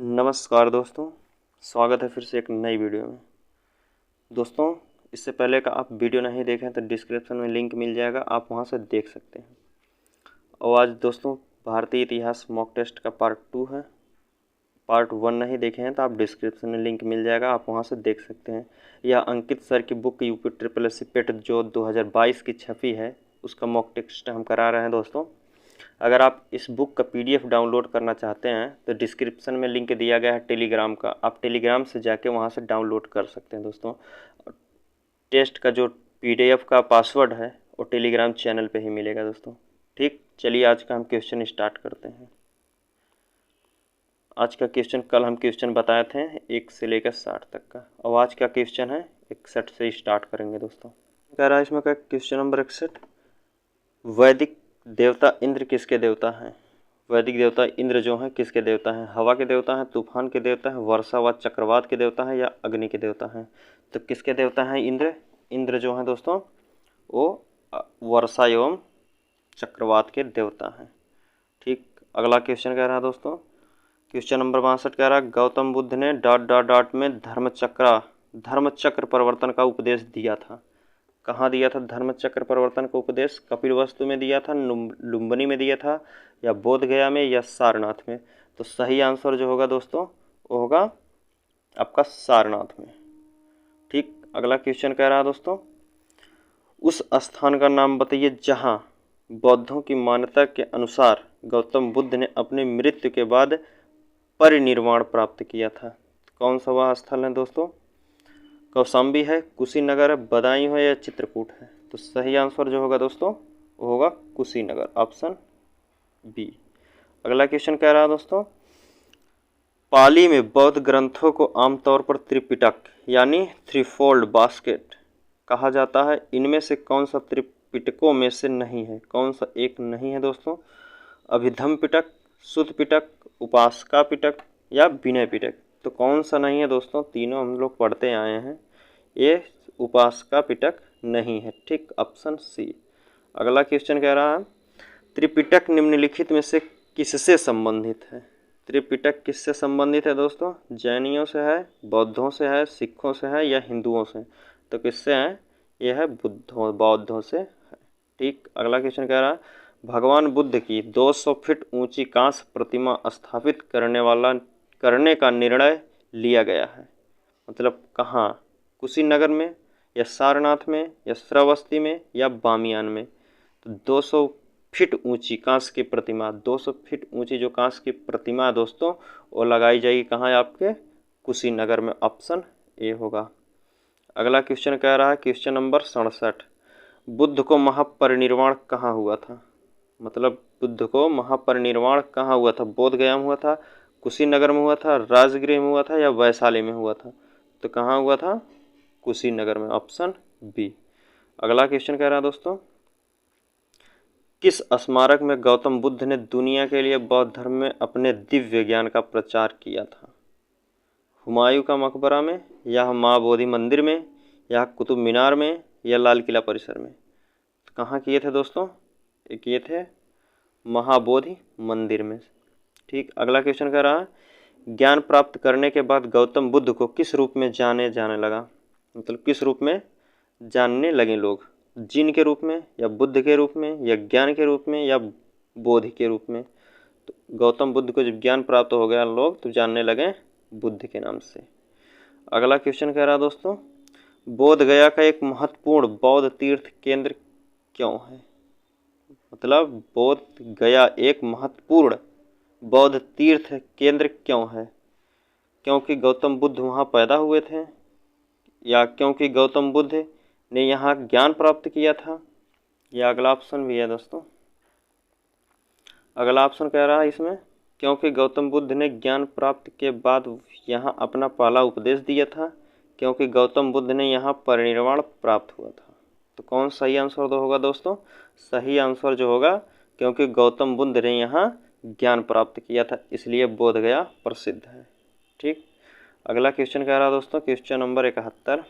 नमस्कार दोस्तों, स्वागत है फिर से एक नई वीडियो में। दोस्तों, इससे पहले का आप वीडियो नहीं देखें तो डिस्क्रिप्शन में लिंक मिल जाएगा, आप वहां से देख सकते हैं। और आज दोस्तों भारतीय इतिहास मॉक टेस्ट का पार्ट 2 है। पार्ट 1 नहीं देखे हैं तो आप डिस्क्रिप्शन में लिंक मिल जाएगा, आप वहां से देख सकते हैं। यह अंकित सर की book UP triple S C PET जो 2022 की छपी है, उसका मॉक टेस्ट हम करा रहे हैं दोस्तों। अगर आप इस बुक का पीडीएफ डाउनलोड करना चाहते हैं तो डिस्क्रिप्शन में लिंक दिया गया है टेलीग्राम का, आप टेलीग्राम से जाके वहाँ से डाउनलोड कर सकते हैं दोस्तों। टेस्ट का जो पीडीएफ का पासवर्ड है वो टेलीग्राम चैनल पे ही मिलेगा दोस्तों। ठीक, चलिए आज का हम क्वेश्चन स्टार्ट करते हैं। आज का क्वेश्चन कल हम क्वेश्चन बताए थे 1 से लेकर 60 तक का, और आज का क्वेश्चन है 61 से स्टार्ट करेंगे दोस्तों। कह रहा है इसमें का क्वेश्चन नंबर 61, वैदिक देवता इंद्र किसके देवता हैं? वैदिक देवता इंद्र जो हैं किसके देवता हैं? हवा के देवता हैं, तूफान के देवता हैं, वर्षा व चक्रवात के देवता हैं, या अग्नि के देवता हैं? तो किसके देवता हैं इंद्र? इंद्र जो हैं दोस्तों वो वर्षा एवं चक्रवात के देवता हैं। ठीक, अगला क्वेश्चन कह रहा है दोस्तों, क्वेश्चन नंबर 62 कह रहा है गौतम बुद्ध ने डॉट डॉट डॉट में धर्मचक्र परिवर्तन का उपदेश दिया था। कहाँ दिया था धर्मचक्र परिवर्तन का उपदेश? कपिलवस्तु में दिया था, लुम्बिनी में दिया था, या बोध गया में, या सारनाथ में? तो सही आंसर जो होगा दोस्तों वो होगा आपका सारनाथ में। ठीक, अगला क्वेश्चन कह रहा है दोस्तों, उस स्थान का नाम बताइए जहाँ बौद्धों की मान्यता के अनुसार गौतम बुद्ध ने अपनी मृत्यु के बाद परिनिर्वाण प्राप्त किया था। कौन सा वह स्थल है दोस्तों? कौशाम्बी है, कुशीनगर है, बदायूं है, या चित्रकूट है? तो सही आंसर जो होगा दोस्तों वो होगा कुशीनगर, ऑप्शन बी। अगला क्वेश्चन कह रहा है दोस्तों, पाली में बौद्ध ग्रंथों को आमतौर पर त्रिपिटक यानी थ्रीफोल्ड बास्केट कहा जाता है। इनमें से कौन सा त्रिपिटकों में से नहीं है? कौन सा एक नहीं है दोस्तों? अभिधम पिटक, सुत्त पिटक, उपासका पिटक, या विनय पिटक? तो कौन सा नहीं है दोस्तों? तीनों हम लोग पढ़ते आए हैं, ये उपासका पिटक नहीं है। ठीक, ऑप्शन सी। अगला क्वेश्चन कह रहा है त्रिपिटक निम्नलिखित में से किससे संबंधित है? त्रिपिटक किससे संबंधित है दोस्तों? जैनियों से है, बौद्धों से है, सिखों से है, या हिंदुओं से? तो किससे है? यह है बौद्धों से है। ठीक, अगला क्वेश्चन कह रहा है भगवान बुद्ध की 200 फीट ऊंची कांस्य प्रतिमा स्थापित करने का निर्णय लिया गया है। मतलब कहाँ? कुशीनगर में, या सारनाथ में, या श्रावस्ती में, या बामियान में? तो 200 फीट ऊंची कांस्य की प्रतिमा, 200 फीट ऊंची जो कांस्य की प्रतिमा है दोस्तों वो लगाई जाएगी कहाँ है आपके? कुशीनगर में, ऑप्शन ए होगा। अगला क्वेश्चन कह रहा है क्वेश्चन नंबर 67, बुद्ध को महापरिनिर्वाण कहाँ हुआ था? मतलब बुद्ध को महापरिनिर्वाण कहाँ हुआ था? बोध गया में हुआ था, कुशीनगर में हुआ था, राजगृह में हुआ था, या वैशाली में हुआ था? तो कहाँ हुआ था? कुशीनगर में, ऑप्शन बी। अगला क्वेश्चन कह रहा है दोस्तों, किस स्मारक में गौतम बुद्ध ने दुनिया के लिए बौद्ध धर्म में अपने दिव्य ज्ञान का प्रचार किया था? हुमायूं का मकबरा में, या महाबोधि मंदिर में, या कुतुब मीनार में, या लाल किला परिसर में? तो कहाँ किए थे दोस्तों? ये किए थे महाबोधि मंदिर में। ठीक, अगला क्वेश्चन कह रहा है ज्ञान प्राप्त करने के बाद गौतम बुद्ध को किस रूप में जाने लगा? मतलब किस रूप में जानने लगे लोग? जिन के रूप में, या बुद्ध के रूप में, या ज्ञान के रूप में, या बोधि के रूप में? तो गौतम बुद्ध को जब ज्ञान प्राप्त हो गया लोग तो जानने लगे बुद्ध के नाम से। अगला क्वेश्चन कह रहा दोस्तों, बोध गया का एक महत्वपूर्ण बौद्ध तीर्थ केंद्र क्यों है? मतलब बोध गया एक महत्वपूर्ण बौद्ध तीर्थ केंद्र क्यों है? क्योंकि गौतम बुद्ध वहाँ पैदा हुए थे, या क्योंकि गौतम बुद्ध ने यहाँ ज्ञान प्राप्त किया था, या अगला ऑप्शन भी है दोस्तों। अगला ऑप्शन कह रहा है इसमें क्योंकि गौतम बुद्ध ने ज्ञान प्राप्त के बाद यहाँ अपना पहला उपदेश दिया था, क्योंकि गौतम बुद्ध ने यहाँ परिनिर्वाण प्राप्त हुआ था। तो कौन सही आंसर दो होगा दोस्तों? सही आंसर जो होगा क्योंकि गौतम बुद्ध ने यहाँ ज्ञान प्राप्त किया था, इसलिए बोध गया प्रसिद्ध है। ठीक, अगला क्वेश्चन कह रहा है दोस्तों क्वेश्चन नंबर 71।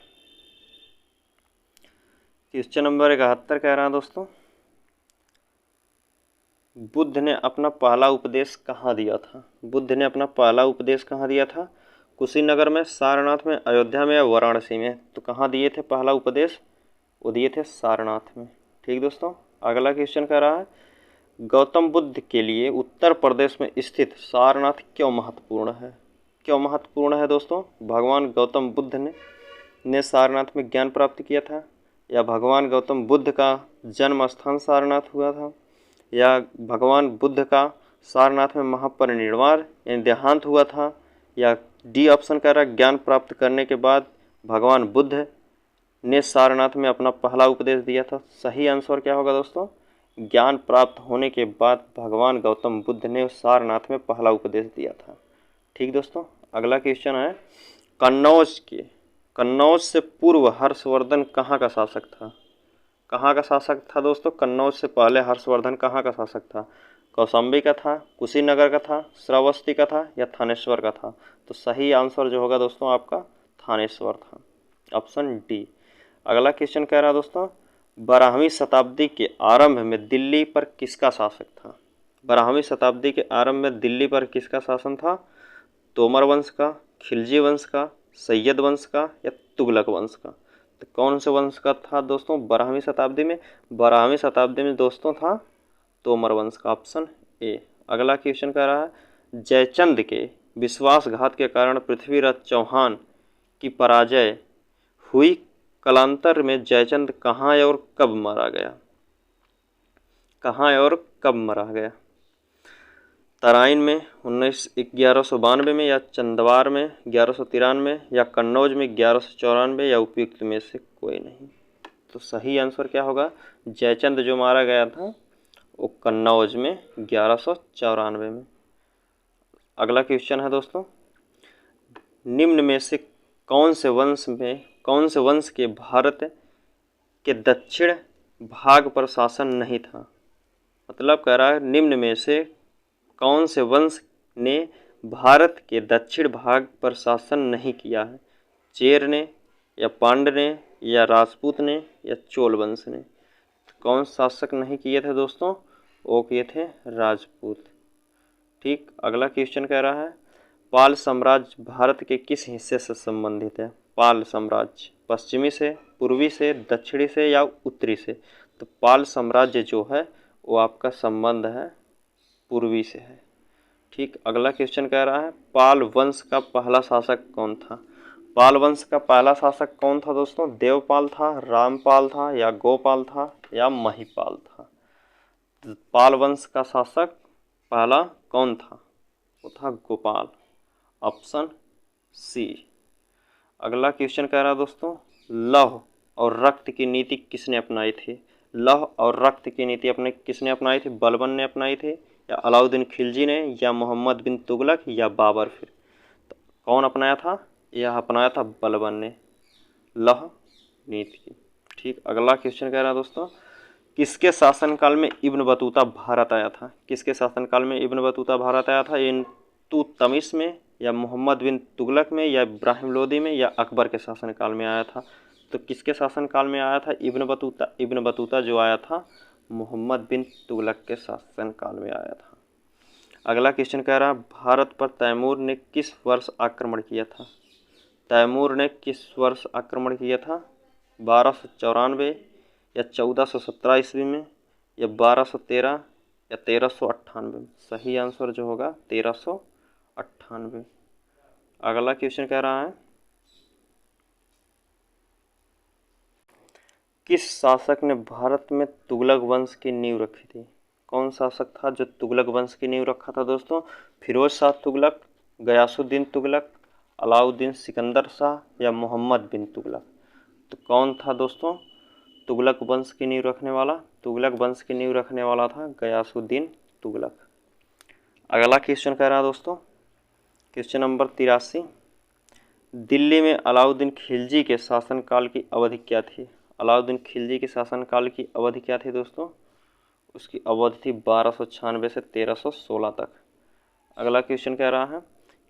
क्वेश्चन नंबर 71 कह रहा है दोस्तों, बुद्ध ने अपना पहला उपदेश कहाँ दिया था? बुद्ध ने अपना पहला उपदेश कहाँ दिया था? कुशीनगर में, सारनाथ में, अयोध्या में या वाराणसी में? तो कहाँ दिए थे पहला उपदेश? वो दिए थे सारनाथ में। ठीक दोस्तों, अगला क्वेश्चन कह रहा है गौतम बुद्ध के लिए उत्तर प्रदेश में स्थित सारनाथ क्यों महत्वपूर्ण है? क्यों महत्वपूर्ण है दोस्तों? भगवान गौतम बुद्ध ने सारनाथ में ज्ञान प्राप्त किया था, या भगवान गौतम बुद्ध का जन्म स्थान सारनाथ हुआ था, या भगवान बुद्ध का सारनाथ में महापरिनिर्वाण यानी देहांत हुआ था, या डी ऑप्शन कह रहा है ज्ञान प्राप्त करने के बाद भगवान बुद्ध ने सारनाथ में अपना पहला उपदेश दिया था। सही आंसर क्या होगा दोस्तों? ज्ञान प्राप्त होने के बाद भगवान गौतम बुद्ध ने सारनाथ में पहला उपदेश दिया था। ठीक दोस्तों, अगला क्वेश्चन है कन्नौज से पूर्व हर्षवर्धन कहाँ का शासक था? कहाँ का शासक था दोस्तों? कन्नौज से पहले हर्षवर्धन कहाँ का शासक था? कौशाम्बी का था, कुशीनगर का था, श्रावस्ती का था, या थानेश्वर का था? तो सही आंसर जो होगा दोस्तों आपका थानेश्वर था, ऑप्शन डी। अगला क्वेश्चन कह रहा है दोस्तों 12वीं शताब्दी के आरंभ में दिल्ली पर किसका शासक था? 12वीं शताब्दी के आरंभ में दिल्ली पर किसका शासन था? तोमर वंश का, खिलजी वंश का, सैयद वंश का, या तुगलक वंश का? तो कौन से वंश का था दोस्तों 12वीं शताब्दी में? 12वीं शताब्दी में दोस्तों था तोमर वंश का, ऑप्शन ए। अगला क्वेश्चन कह रहा है जयचंद के विश्वासघात के कारण पृथ्वीराज चौहान की पराजय हुई, कालांतर में जयचंद कहाँ और कब मारा गया? कहाँ और कब मारा गया? तराइन में 1192 में, या चंदवार में 1193, या कन्नौज में 1194, या उपयुक्त में से कोई नहीं? तो सही आंसर क्या होगा? जयचंद जो मारा गया था वो कन्नौज में 1194 में। अगला क्वेश्चन है दोस्तों निम्न में से कौन से वंश के भारत के दक्षिण भाग पर शासन नहीं था? मतलब कह रहा है निम्न में से कौन से वंश ने भारत के दक्षिण भाग पर शासन नहीं किया है? चेर ने, या पांड्य ने, या राजपूत ने, या चोल वंश ने? तो कौन शासक नहीं किए थे दोस्तों? वो किए थे राजपूत। ठीक, अगला क्वेश्चन कह रहा है पाल साम्राज्य भारत के किस हिस्से से संबंधित है? पाल साम्राज्य पश्चिमी से, पूर्वी से, दक्षिणी से, या उत्तरी से? तो पाल साम्राज्य जो है वो आपका संबंध है पूर्वी से है। ठीक, अगला क्वेश्चन कह रहा है पाल वंश का पहला शासक कौन था? पाल वंश का पहला शासक कौन था दोस्तों? देवपाल था, रामपाल था, या गोपाल था, या महिपाल था? पाल वंश का शासक पहला कौन था? वो था गोपाल, ऑप्शन सी। अगला क्वेश्चन कह रहा है दोस्तों लौह और रक्त की नीति किसने अपनाई थी? लौह और रक्त की नीति अपने किसने अपनाई थी? बलबन ने अपनाई थी, या अलाउद्दीन खिलजी ने, या मोहम्मद बिन तुगलक, या बाबर? फिर तो कौन अपनाया था? यह अपनाया था बलबन ने लौह नीति। ठीक, अगला क्वेश्चन कह रहा है दोस्तों किसके शासनकाल में इब्न बतूता भारत आया था? किसके शासनकाल में इब्न बतूता भारत आया था? इल्तुतमिश में, या मोहम्मद बिन तुगलक में, या इब्राहिम लोदी में, या अकबर के शासनकाल में आया था? तो किसके शासनकाल में आया था इब्न बतूता? इब्न बतूता जो आया था मोहम्मद बिन तुगलक के शासनकाल में आया था। अगला क्वेश्चन कह रहा भारत पर तैमूर ने किस वर्ष आक्रमण किया था? तैमूर ने किस वर्ष आक्रमण किया था? 1294, या 1417 ईस्वी में, या 1213, या 1398 में? सही आंसर जो होगा 1398। अगला क्वेश्चन कह रहा है किस शासक ने भारत में तुगलक वंश की नींव रखी थी? कौन शासक था जो तुगलक वंश की नींव रखा था दोस्तों? फिरोज शाह तुगलक, गयासुद्दीन तुगलक, अलाउद्दीन सिकंदर शाह, या मोहम्मद बिन तुगलक? तो कौन था दोस्तों तुगलक वंश की नींव रखने वाला? तुगलक वंश की नींव रखने वाला था गयासुद्दीन तुगलक। अगला क्वेश्चन कह रहा है दोस्तों क्वेश्चन नंबर 83 दिल्ली में अलाउद्दीन खिलजी के शासनकाल की अवधि क्या थी? अलाउद्दीन खिलजी के शासनकाल की अवधि क्या थी दोस्तों? उसकी अवधि थी 1296 से 1316 तक। अगला क्वेश्चन कह रहा है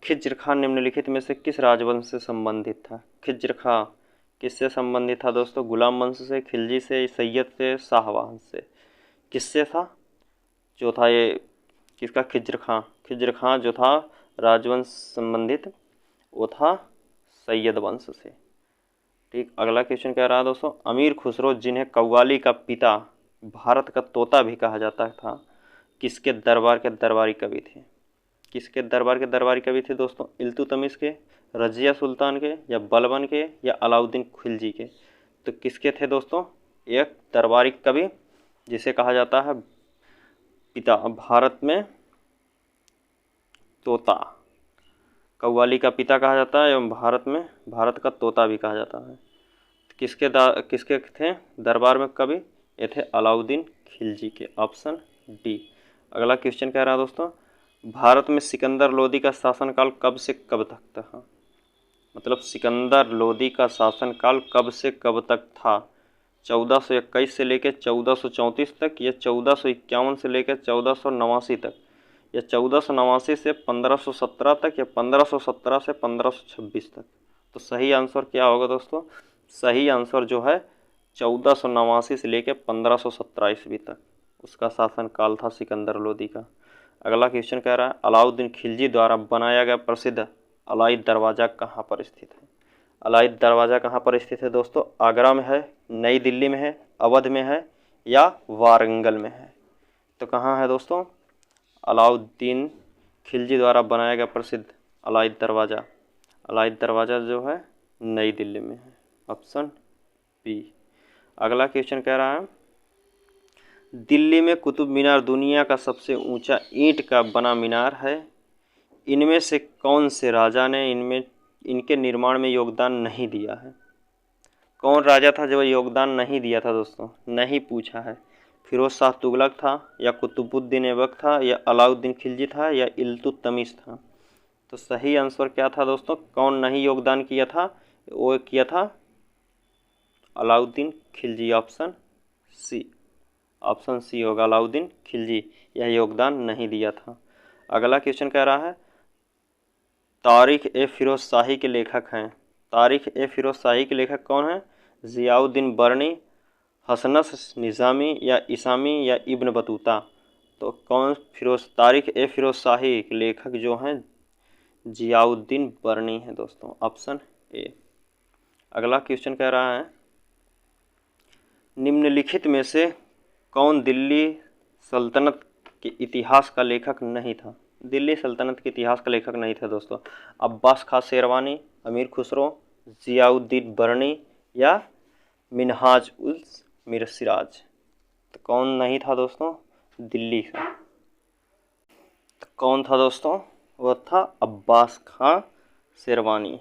खिज्र खां निम्नलिखित में से किस राजवंश से संबंधित था? खिज्र खां किससे संबंधित था दोस्तों? गुलाम वंश से, खिलजी से, सैयद से, शाहवाहन से? किससे था? जो था ये किसका, खिज्र खां। खिज्र खां जो था राजवंश संबंधित, वो था सैयद वंश से। ठीक, अगला क्वेश्चन कह रहा है दोस्तों, अमीर खुसरो जिन्हें कव्वाली का पिता, भारत का तोता भी कहा जाता था, किसके दरबार के दरबारी कवि थे? किसके दरबार के दरबारी कवि थे दोस्तों? इल्तुतमिश के, रजिया सुल्तान के, या बलबन के, या अलाउद्दीन खिलजी के? तो किसके थे दोस्तों? एक दरबारी कवि जिसे कहा जाता है पिता, भारत में तोता, कव्वाली का पिता कहा जाता है एवं भारत में भारत का तोता भी कहा जाता है। किसके थे दरबार में कवि? ये थे अलाउद्दीन खिलजी के, ऑप्शन डी। अगला क्वेश्चन कह रहा है दोस्तों, भारत में सिकंदर लोदी का शासनकाल कब से कब तक था? मतलब सिकंदर लोदी का शासनकाल कब से कब तक था? 1421 से लेकर 1434 तक, या 1451 से लेकर 1489 तक, या 1489 से 1517 तक, या 1517 से 1526 तक? तो सही आंसर क्या होगा दोस्तों? सही आंसर जो है 1489 से लेकर 1517 ईस्वी तक उसका शासनकाल था सिकंदर लोदी का। अगला क्वेश्चन कह रहा है, अलाउद्दीन खिलजी द्वारा बनाया गया प्रसिद्ध अलाई दरवाज़ा कहाँ पर स्थित है? अलाई दरवाज़ा कहाँ पर स्थित है दोस्तों? आगरा में है, नई दिल्ली में है, अवध में है, या वारंगल में है? तो कहाँ है दोस्तों अलाउद्दीन खिलजी द्वारा बनाया गया प्रसिद्ध अलाई दरवाज़ा? अलाई दरवाज़ा जो है नई दिल्ली में है, ऑप्शन बी। अगला क्वेश्चन कह रहा है, दिल्ली में कुतुब मीनार दुनिया का सबसे ऊंचा ईंट का बना मीनार है, इनमें से कौन से राजा ने इनके निर्माण में योगदान नहीं दिया है? कौन राजा था जो योगदान नहीं दिया था दोस्तों? नहीं पूछा है। फिरोज शाह तुगलक था, या कुतुबुद्दीन ऐबक था, या अलाउद्दीन खिलजी था, या इल्तुतमिश था? तो सही आंसर क्या था दोस्तों? कौन नहीं योगदान किया था? वो किया था Alauddin Khilji, option C. Option C होगा, अलाउद्दीन खिलजी, यह योगदान नहीं दिया था। अगला क्वेश्चन कह रहा है, तारीख ए फिरोज शाही के लेखक हैं। तारीख ए फिरोज शाही के लेखक कौन हैं? जियाउद्दीन बर्नी, हसनस निज़ामी, या इसामी, या इब्न बतूता? तो कौन तारीख ए फिरोज शाही के लेखक जो हैं जियाउद्दीन बर्नी है दोस्तों, ऑप्शन ए। अगला क्वेश्चन कह रहा है, निम्नलिखित में से कौन दिल्ली सल्तनत के इतिहास का लेखक नहीं था? दिल्ली सल्तनत के इतिहास का लेखक नहीं था दोस्तों। अब्बास खां शेरवानी, अमीर खुसरो, जियाउद्दीन बर्नी, या मिनहाज उल मिरसिराज? तो कौन नहीं था दोस्तों दिल्ली का? तो कौन था दोस्तों? वह था अब्बास खां शेरवानी।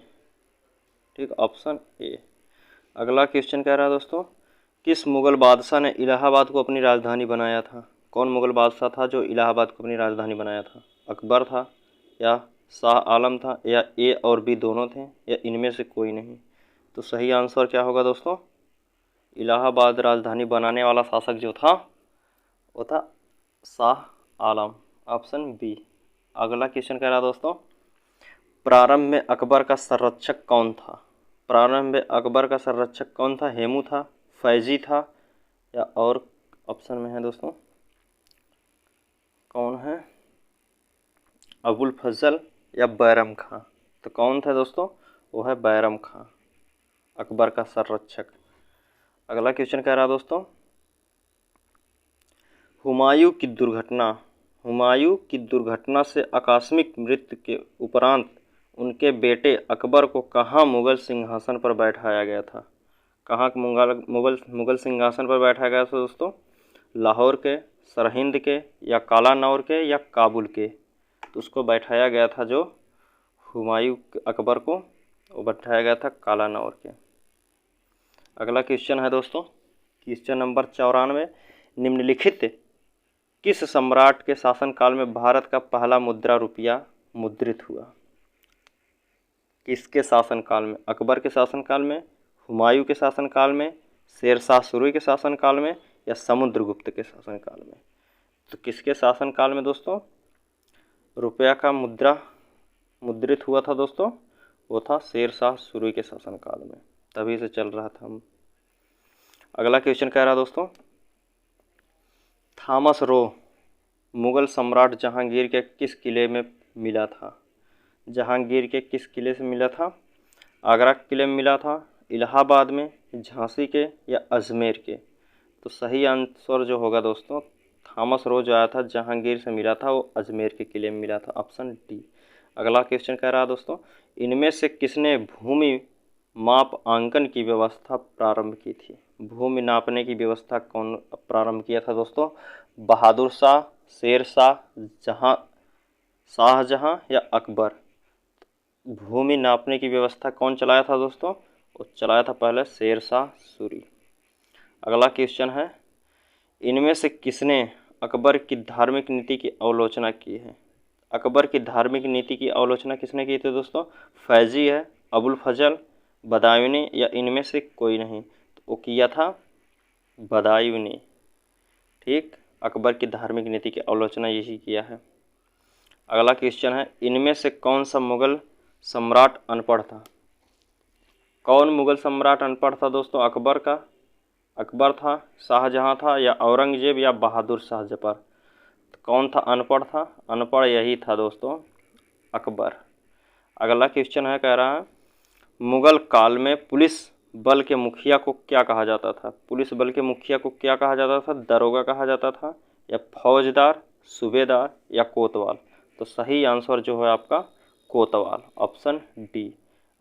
ठीक, ऑप्शन ए। अगला क्वेश्चन कह रहा है दोस्तों, किस मुग़ल बादशाह ने इलाहाबाद को अपनी राजधानी बनाया था? कौन मुग़ल बादशाह था जो इलाहाबाद को अपनी राजधानी बनाया था? अकबर था, या शाह आलम था, या ए और बी दोनों थे, या इनमें से कोई नहीं? तो सही आंसर क्या होगा दोस्तों? इलाहाबाद राजधानी बनाने वाला शासक जो था वो था शाह आलम, ऑप्शन बी। अगला क्वेश्चन कह रहा दोस्तों, प्रारंभ में अकबर का संरक्षक कौन था? प्रारंभ में अकबर का संरक्षक कौन था? हेमू था, फैजी था, या और ऑप्शन में है दोस्तों कौन है? अबुल फजल, या बैरम खां? तो कौन था दोस्तों? वो है बैरम खां, अकबर का संरक्षक। अगला क्वेश्चन कह रहा दोस्तों, हुमायूं की दुर्घटना से आकस्मिक मृत्यु के उपरांत उनके बेटे अकबर को कहाँ मुग़ल सिंहासन पर बैठाया गया था? कहाँ मुग़ल सिंहासन पर बैठाया गया था दोस्तों? लाहौर के, सरहिंद के, या कालानौर के, या काबुल के? तो उसको बैठाया गया था जो हुमायूं अकबर को, वो बैठाया गया था कालानौर के। अगला क्वेश्चन है दोस्तों, क्वेश्चन नंबर 94, निम्नलिखित किस सम्राट के शासनकाल में भारत का पहला मुद्रा रुपया मुद्रित हुआ? किसके शासनकाल में? अकबर के शासनकाल में, हुमायूं के शासनकाल में, शेरशाह सूरी के शासनकाल में, या समुद्रगुप्त के शासनकाल में? तो किसके शासनकाल में दोस्तों रुपया का मुद्रा मुद्रित हुआ था दोस्तों? वो था शेरशाह सूरी के शासनकाल में, तभी से चल रहा था। अगला क्वेश्चन कह रहा दोस्तों, थॉमस रो मुग़ल सम्राट जहांगीर के किस किले में मिला था? जहांगीर के किस किले से मिला था? आगरा के किले में मिला था, इलाहाबाद में, झांसी के या अजमेर के? तो सही आंसर जो होगा दोस्तों, थॉमस रो जो आया था जहांगीर से मिला था, वो अजमेर के किले में मिला था, ऑप्शन डी। अगला क्वेश्चन कह रहा है दोस्तों, इनमें से किसने भूमि माप आंकन की व्यवस्था प्रारंभ की थी? भूमि नापने की व्यवस्था कौन प्रारंभ किया था दोस्तों? बहादुर शाह, शेर शाह, शाहजहां या अकबर? भूमि नापने की व्यवस्था कौन चलाया था दोस्तों? वो चलाया था पहले शेर शाह सूरी। अगला क्वेश्चन है, इनमें से किसने अकबर की धार्मिक नीति की आलोचना की है? अकबर की धार्मिक नीति की आलोचना किसने की थी दोस्तों? फैजी है, अबुल फजल, बदायूनी या इनमें से कोई नहीं? तो वो किया था बदायूनी। ठीक, अकबर की धार्मिक नीति की आलोचना यही किया है। अगला क्वेश्चन है, इनमें से कौन सा मुगल सम्राट अनपढ़ था? कौन मुगल सम्राट अनपढ़ था दोस्तों? अकबर था, शाहजहां था या औरंगजेब या बहादुर शाह जफर? तो कौन था अनपढ़ था? अनपढ़ यही था दोस्तों, अकबर। अगला क्वेश्चन है, कह रहा है मुगल काल में पुलिस बल के मुखिया को क्या कहा जाता था? पुलिस बल के मुखिया को क्या कहा जाता था? दरोगा कहा जाता था या फौजदार, सूबेदार या कोतवाल? तो सही आंसर जो है आपका कोतवाल, ऑप्शन डी।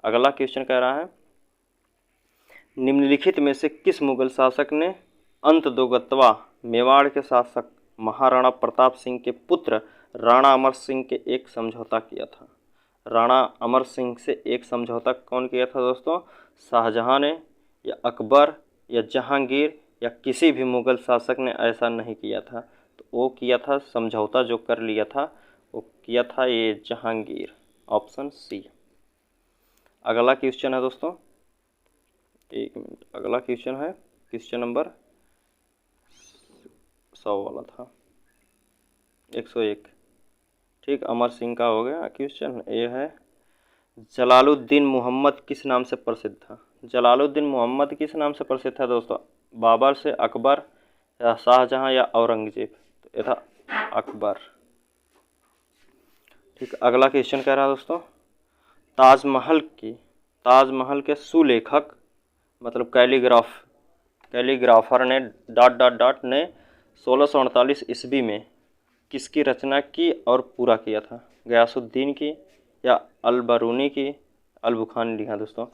अगला क्वेश्चन कह रहा है, निम्नलिखित में से किस मुगल शासक ने अंतदोगत्वा मेवाड़ के शासक महाराणा प्रताप सिंह के पुत्र राणा अमर सिंह के एक समझौता किया था? राणा अमर सिंह से एक समझौता कौन किया था दोस्तों? शाहजहां ने या अकबर या जहांगीर या किसी भी मुगल शासक ने ऐसा नहीं किया था? तो वो किया था, समझौता जो कर लिया था वो किया था ये जहांगीर, ऑप्शन सी। अगला क्वेश्चन है दोस्तों, एक मिनट, अगला क्वेश्चन है क्वेश्चन नंबर 100 वाला था, 101। ठीक, अमर सिंह का हो गया क्वेश्चन। ये है, जलालुद्दीन मोहम्मद किस नाम से प्रसिद्ध था? जलालुद्दीन मोहम्मद किस नाम से प्रसिद्ध था दोस्तों? बाबर से, अकबर या शाहजहां या औरंगजेब? तो ये था अकबर। ठीक, अगला क्वेश्चन कह रहा है दोस्तों, ताजमहल के सुलेखक मतलब कैलीग्राफर ने ने 1648 ईस्वी में किसकी रचना की और पूरा किया था? गयासुद्दीन की या अलबरूनी की, अलबुखारी लिखा दोस्तों,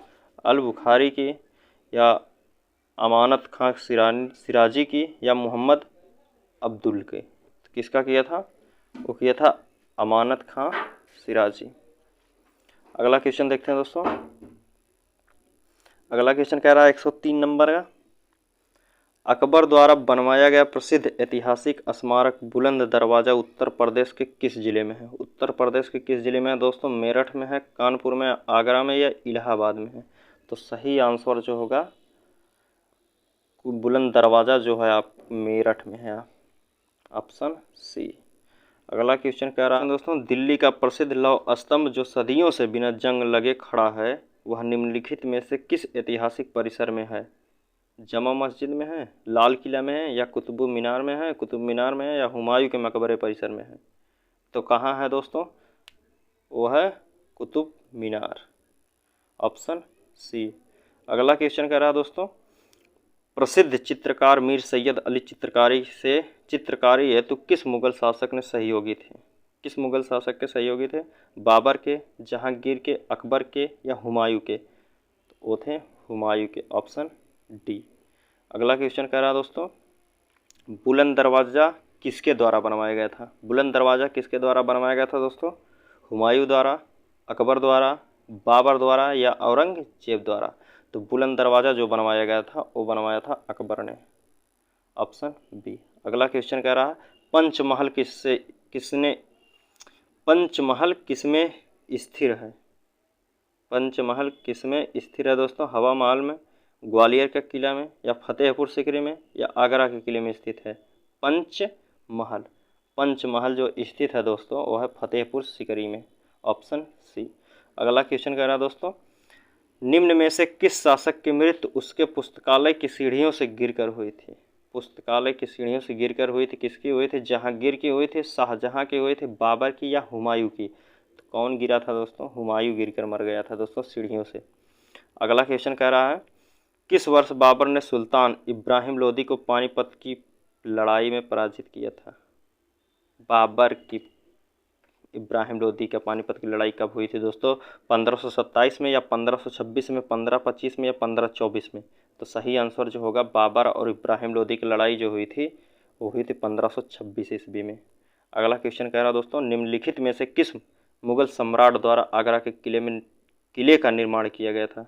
अलबुखारी की या अमानत खां सिराजी की या मोहम्मद अब्दुल के? किसका किया था? वो किया था अमानत खां सिराजी। अगला क्वेश्चन देखते हैं दोस्तों। अगला क्वेश्चन कह रहा है 103 नंबर का, अकबर द्वारा बनवाया गया प्रसिद्ध ऐतिहासिक स्मारक बुलंद दरवाज़ा उत्तर प्रदेश के किस जिले में है? उत्तर प्रदेश के किस जिले में है दोस्तों? मेरठ में है, कानपुर में, आगरा में या इलाहाबाद में है? तो सही आंसर जो होगा बुलंद दरवाज़ा जो है आप मेरठ में है, ऑप्शन सी। अगला क्वेश्चन कह रहा है दोस्तों, दिल्ली का प्रसिद्ध लौह स्तंभ जो सदियों से बिना जंग लगे खड़ा है वह निम्नलिखित में से किस ऐतिहासिक परिसर में है? जमा मस्जिद में है, लाल किला में है या कुतुब मीनार में है, या हुमायूं के मकबरे परिसर में है? तो कहाँ है दोस्तों? वो है कुतुब मीनार, ऑप्शन सी। अगला क्वेश्चन कह रहा है दोस्तों, प्रसिद्ध चित्रकार मीर सैयद अली चित्रकारी है तो किस मुगल शासक ने सहयोगी थे? किस मुगल शासक के सहयोगी थे? बाबर के, जहांगीर के, अकबर के या हुमायूं के? तो वो थे हुमायूं के, ऑप्शन डी। अगला क्वेश्चन कह रहा है दोस्तों, बुलंद दरवाज़ा किसके द्वारा बनवाया गया था? बुलंद दरवाज़ा किसके द्वारा बनवाया गया था दोस्तों? हुमायूं द्वारा, अकबर द्वारा, बाबर द्वारा या औरंगजेब द्वारा? तो बुलंद दरवाज़ा जो बनवाया गया था वो बनवाया था अकबर ने, ऑप्शन बी। अगला क्वेश्चन कह रहा है, पंचमहल किसमें स्थिर है? पंचमहल किसमें स्थिर है दोस्तों? हवा महल में, ग्वालियर के किला में या फतेहपुर सीकरी में या आगरा के किले में स्थित है? पंचमहल जो स्थित है दोस्तों वो है फतेहपुर सीकरी में, ऑप्शन सी। अगला क्वेश्चन कह रहा है दोस्तों, निम्न में से किस शासक की मृत्यु उसके पुस्तकालय की सीढ़ियों से गिरकर हुई थी? पुस्तकालय की सीढ़ियों से गिरकर हुई थी? किसकी हुई थी? जहांगीर की हुई थी, शाहजहां की हुई थी, बाबर की या हुमायूं की? तो कौन गिरा था दोस्तों? हुमायूं गिरकर मर गया था दोस्तों सीढ़ियों से। अगला क्वेश्चन कह रहा है किस वर्ष बाबर ने सुल्तान इब्राहिम लोदी को पानीपत की लड़ाई में पराजित किया था? बाबर की इब्राहिम लोदी का पानीपत की लड़ाई कब हुई थी दोस्तों? 1527 में या 1526 में, 1525 में या 1524 में? तो सही आंसर जो होगा बाबर और इब्राहिम लोदी की लड़ाई जो हुई थी वो हुई थी 1526 ईस्वी में। अगला क्वेश्चन कह रहा दोस्तों निम्नलिखित में से किस मुगल सम्राट द्वारा आगरा के किले का निर्माण किया गया था?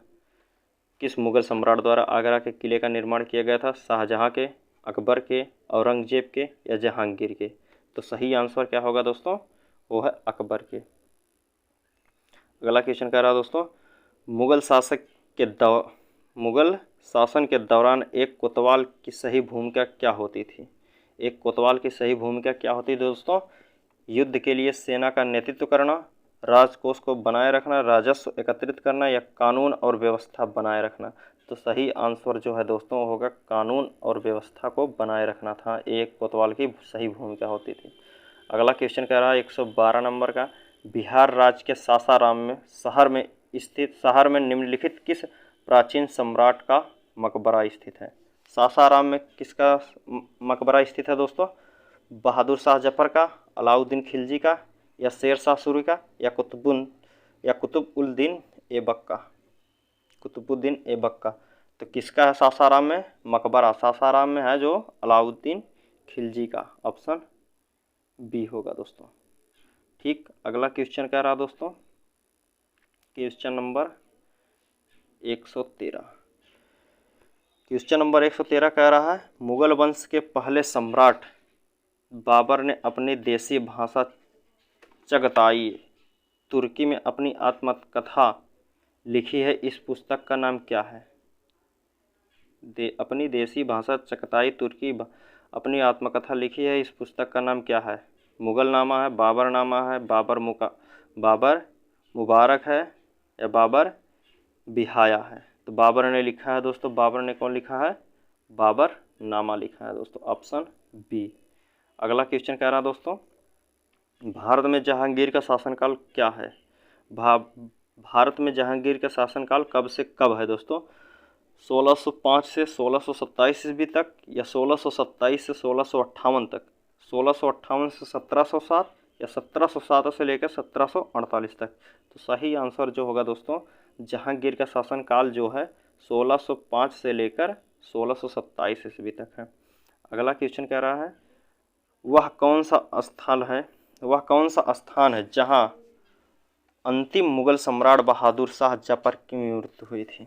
किस मुगल सम्राट द्वारा आगरा के किले का निर्माण किया गया था? शाहजहां के, अकबर के, औरंगजेब के या जहांगीर के? तो सही आंसर क्या होगा दोस्तों? वो है अकबर के। अगला क्वेश्चन कह रहा है दोस्तों मुगल शासन के दौरान एक कोतवाल की सही भूमिका क्या होती थी? एक कोतवाल की सही भूमिका क्या होती है दोस्तों? युद्ध के लिए सेना का नेतृत्व करना, राजकोष को बनाए रखना, राजस्व एकत्रित करना या कानून और व्यवस्था बनाए रखना? तो सही आंसर जो है दोस्तों होगा कानून और व्यवस्था को बनाए रखना था एक कोतवाल की सही भूमिका होती थी। अगला क्वेश्चन कह रहा है 112 नंबर का बिहार राज्य के सासाराम में शहर में निम्नलिखित किस प्राचीन सम्राट का मकबरा स्थित है? सासाराम में किसका मकबरा स्थित है दोस्तों? बहादुर शाह जफर का, अलाउद्दीन खिलजी का या शेर शाह सूरी का या कुतुबुद्दीन ऐबक का? तो किसका है सासाराम में मकबरा? सासाराम में है जो अलाउद्दीन खिलजी का। ऑप्शन बी होगा दोस्तों। ठीक, अगला क्वेश्चन कह रहा दोस्तों क्वेश्चन नंबर 113। क्वेश्चन नंबर 113 कह रहा है मुगल वंश के पहले सम्राट बाबर ने अपनी देसी भाषा चगताई तुर्की में अपनी आत्मकथा लिखी है, इस पुस्तक का नाम क्या है? अपनी देसी भाषा चगताई तुर्की अपनी आत्मकथा लिखी है, इस पुस्तक का नाम क्या है? मुगल नामा है, बाबर नामा है, बाबर मुबारक है या बाबर बिहाया है? तो बाबर ने लिखा है दोस्तों। बाबर ने कौन लिखा है? बाबर नामा लिखा है दोस्तों। Option B. अगला क्वेश्चन कह रहा है दोस्तों भारत में जहांगीर का शासनकाल क्या है? भारत में जहांगीर का शासनकाल कब से कब है दोस्तों? 1605 से 1627 ईस्वी तक या 1627 से 1658 तक, 1658 से 1707 या 1707 से लेकर 1748 तक? तो सही आंसर जो होगा दोस्तों जहांगीर का शासनकाल जो है 1605 से लेकर 1627 ईस्वी तक है। अगला क्वेश्चन कह रहा है वह कौन सा स्थान है जहां अंतिम मुगल सम्राट बहादुर शाह जफर की मृत्यु हुई थी?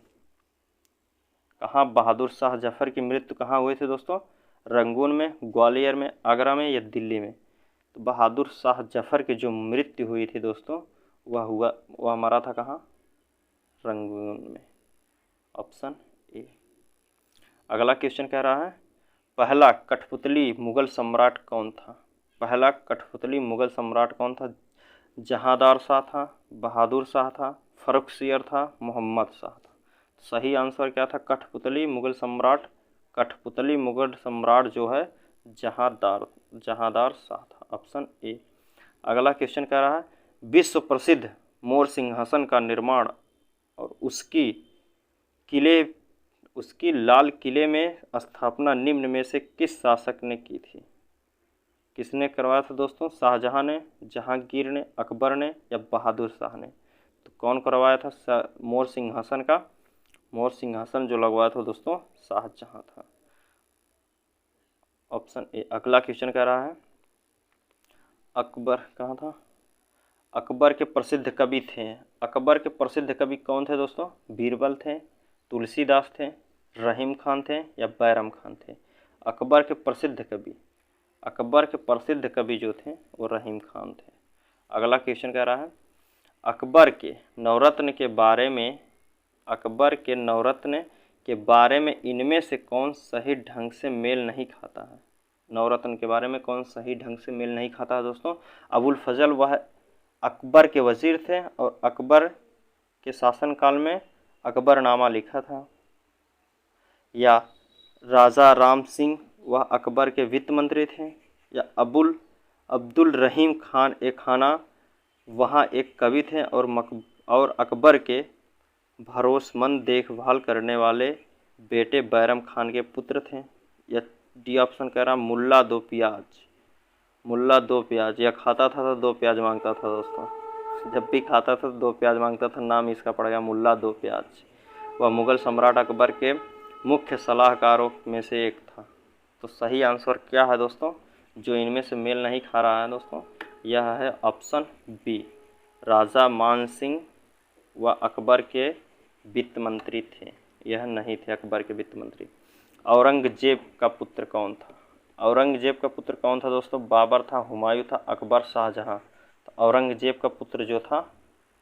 कहाँ बहादुर शाह जफर की मृत्यु कहाँ हुई थी दोस्तों? रंगून में, ग्वालियर में, आगरा में या दिल्ली में? तो बहादुर शाह जफर की जो मृत्यु हुई थी दोस्तों वह मरा था कहाँ? रंगून में। Option A. अगला क्वेश्चन कह रहा है पहला कठपुतली मुगल सम्राट कौन था? पहला कठपुतली मुगल सम्राट कौन था? जहांदार शाह था, बहादुर शाह था, फर्रुखसियर था, मोहम्मद शाह था? सही आंसर क्या था? कठपुतली मुगल सम्राट जो है जहांदार शाह था। Option A. अगला क्वेश्चन कह रहा है विश्व प्रसिद्ध मोर सिंहासन का निर्माण और उसकी लाल किले में स्थापना निम्न में से किस शासक ने की थी? किसने करवाया था दोस्तों? शाहजहां ने, जहांगीर ने, अकबर ने या बहादुर शाह ने? तो कौन करवाया था मोर सिंहासन का? मोर सिंहासन जो लगवाया था दोस्तों शाहजहां था। Option A. अगला क्वेश्चन कह रहा है अकबर कहाँ था? अकबर के प्रसिद्ध कवि थे। अकबर के प्रसिद्ध कवि कौन थे दोस्तों? बीरबल थे, तुलसीदास थे, रहीम खान थे या बैरम खान थे? अकबर के प्रसिद्ध कवि जो थे वो रहीम खान थे। अगला क्वेश्चन कह रहा है अकबर के नवरत्न के बारे में इनमें से कौन सही ढंग से मेल नहीं खाता है? नवरत्न के बारे में कौन सही ढंग से मेल नहीं खाता है दोस्तों? अबुल फजल वह अकबर के वजीर थे और अकबर के शासनकाल में अकबरनामा लिखा था, या राजा राम सिंह वह अकबर के वित्त मंत्री थे, या अब्दुल रहीम खान ए खाना वहाँ एक कवि थे और अकबर के भरोसेमंद देखभाल करने वाले बेटे बैरम खान के पुत्र थे। या डी ऑप्शन कह रहा मुल्ला दो प्याज, या खाता था तो 2 प्याज मांगता था दोस्तों, जब भी खाता था तो 2 प्याज मांगता था, नाम इसका पड़ेगा मुल्ला दो प्याज। वह मुग़ल सम्राट अकबर के मुख्य सलाहकारों में से एक था। तो सही आंसर क्या है दोस्तों, जो इनमें से मेल नहीं खा रहा है दोस्तों, यह है ऑप्शन बी, राजा मान सिंह व अकबर के वित्त मंत्री थे। यह नहीं थे अकबर के वित्त मंत्री। औरंगजेब का पुत्र कौन था? औरंगजेब का पुत्र कौन था दोस्तों? बाबर था, हुमायूं था, अकबर, शाहजहां। तो औरंगजेब का पुत्र जो था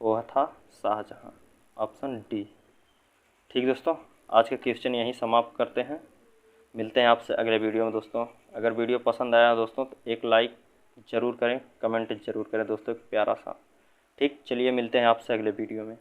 वह था शाहजहां, ऑप्शन डी। ठीक दोस्तों, आज का क्वेश्चन यहीं समाप्त करते हैं। मिलते हैं आपसे अगले वीडियो में दोस्तों। अगर वीडियो पसंद आया दोस्तों तो एक लाइक ज़रूर करें, कमेंट ज़रूर करें दोस्तों, एक प्यारा सा। ठीक, चलिए मिलते हैं आपसे अगले वीडियो में।